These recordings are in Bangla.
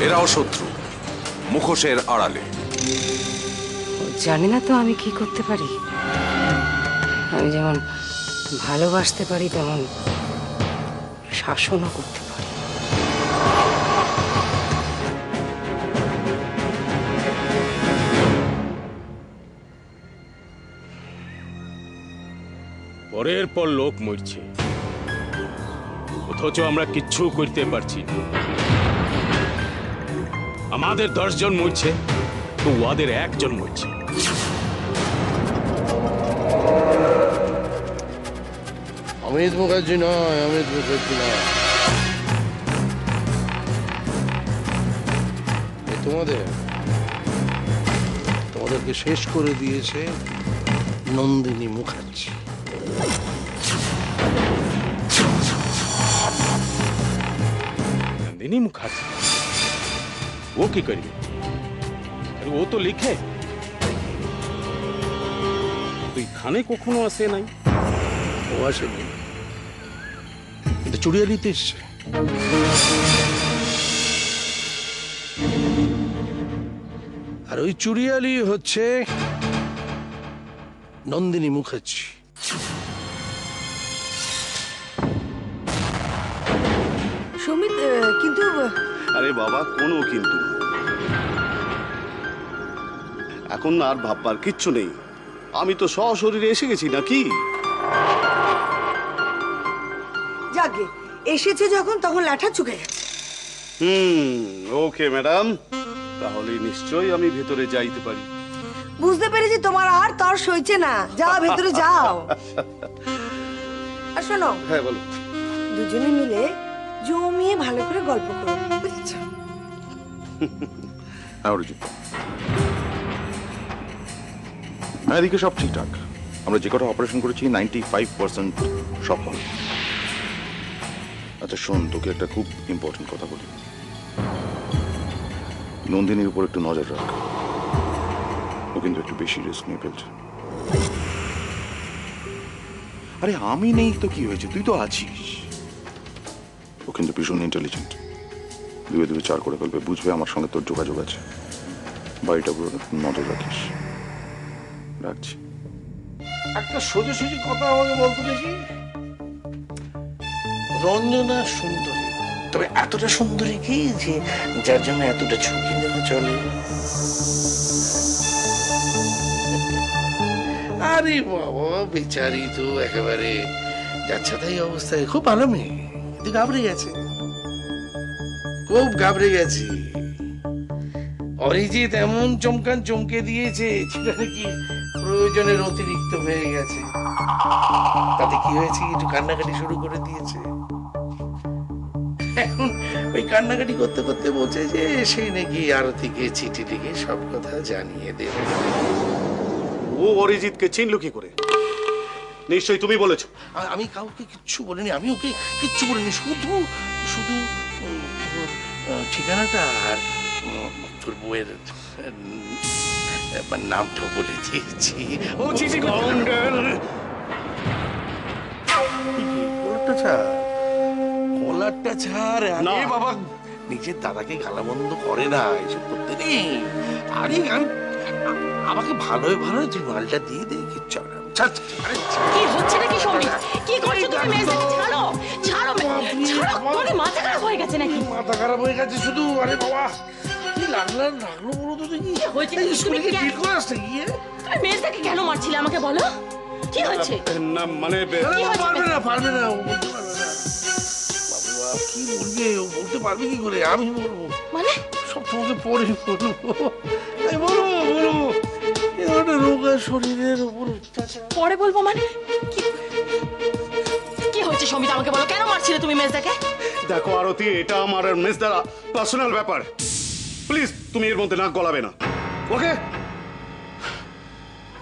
এরাও শত্রু, মুখোশের আড়ালে। জানি না তো আমি কি করতে পারি। আমি যেমন ভালোবাসতে পারি তেমন শাসনও করতে পারি। পরের পর লোক মরছে, অথচ আমরা কিচ্ছু করতে পারছি না। আমাদের 10 জন মরছে, তো ওদের 1 জন মরছে। অমিত মুখার্জি নয়, অমিত মুখার্জি নয়, তোমাদেরকে শেষ করে দিয়েছে নন্দিনী মুখার্জি। नंदिनी मुखर्जी वो की करिए? अरे वो तो लिखे तो खाने কখনো আসে নাই। ও আসেনি, এটা চুড়িয়ে নিতে এসছে। আর ওই চুড়িয়ালি হচ্ছে নন্দিনী মুখার্জি। সুমিত, কিন্তু আরে বাবা, কোনো কিন্তু এখন আর ভাববার কিচ্ছু নেই। আমি তো সশরীরে এসে গেছি নাকি। যাকে এসেছে যখন, তখন লাঠা চুকে গেছে। ওকে ম্যাডাম, তাহলে নিশ্চয়ই আমি ভেতরে যাইতে পারি। বুঝতে পেরেছি তোমার আর তর সইছে না, যাও ভেতরে যাও। আর শোনো, হ্যাঁ বলো। দুজনে মিলে জমিয়ে ভালো করে গল্প করো, বুঝেছো? হ্যাঁ, এদিকে সব ঠিকঠাক। আমরা যে কটা অপারেশন করেছি 95% সফল। আচ্ছা শোন, তোকে একটা খুব ইম্পর্টেন্ট কথা বলি। নন্দিনীর উপর একটু নজর রাখ, ও কিন্তু একটু বেশি রিস্ক নিয়ে ফেলছে। আরে আমি নেই তো কি হয়েছে, তুই তো আছিস। ও কিন্তু ভীষণ ইন্টেলিজেন্ট, দুয়ে দুয়ে 4 করে ফেলবে, বুঝবে আমার সঙ্গে তোর যোগাযোগ আছে। বাড়িটা পুরো নজর রাখিস। রাখছি। একটা সোজাসুজি কথা আমাকে বলতে দেখি। রঞ্জনা সুন্দরী, তবে এতটা সুন্দরী কি যে যার জন্য এতটা ঝুঁকি নেওয়া চলে? আরে বাবা, বেচারি তো একেবারে যাচ্ছে তাই অবস্থায়। খুব ভালো মেয়ে, কিন্তু ঘাবড়ে গেছে, খুব ঘাবড়ে গেছি। অরিজিৎ এমন চমকে দিয়েছে যেটা নাকি প্রয়োজনের অতিরিক্ত হয়ে গেছে। তাতে কি হয়েছে, একটু কান্নাকাটি শুরু করে দিয়েছে। এখন ওই কান্নাকাটি করতে করতে বলছে যে সেই নাকি আরতিকে চিঠি লিখে সব কথা জানিয়ে দেবে। ও অরিজিৎকে চিনলো কি করে? নিশ্চয়ই তুমি বলেছো। আমি কাউকে কিচ্ছু বলিনি, আমি ওকে কিচ্ছু বলিনি, শুধু শুধু ঠিকানাটা আর তোর বউয়ের নামটা বলে দিয়েছি। ও চিঠি কলারটা ছাড়। আরে বাবা, নিজের দাদাকে গালাবন্ধ করে না, এসব করতে নেই। আরে আমাকে ভালো ভালো তুই মালটা দিয়ে দে, কিচ্ছু না। কি হচ্ছে নাকি সমীর? কি করছো তুমি? মেয়েটাকে ছাড়ো, ছাড়ো, ছাড়ো। তোমার মাথা খারাপ হয়ে গেছে নাকি? মাথা খারাপ হয়ে গেছে শুধু। আরে বাবা, কি লাগলো বলো তো দেখি। স্কুলে কি ঠিক করে আসতে গিয়ে তুমি মেয়েটাকে কেন মারছিলে আমাকে বলো? কি হয়েছে? না মানে পারবে না, ও বলতে পারবে না। বাবা কি বলবে, ও বলতে পারবে কি করে? আমি বলবো মানে? সব তোমাকে পরে বলবো। বলো এটা রোগা শরীরের উপর পরে বলবো মানে? কি হয়েছে সমীর, আমাকে বলো, কেন মারছিলে তুমি মেয়েটাকে? দেখো আরতি, এটা আমার আর মেজদার পার্সোনাল ব্যাপার। প্লিজ তুমি এর মধ্যে নাক গলাবে না, ওকে?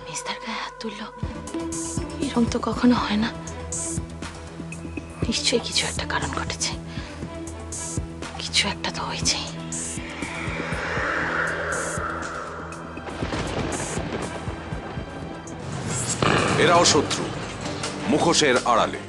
মেজদার গায়ে হাত তুললো, এরকম তো কখনো হয় না। নিশ্চয়ই কিছু একটা কারণ ঘটেছে, কিছু একটা তো হয়েছে। এরাও শত্রু, মুখোশের আড়ালে।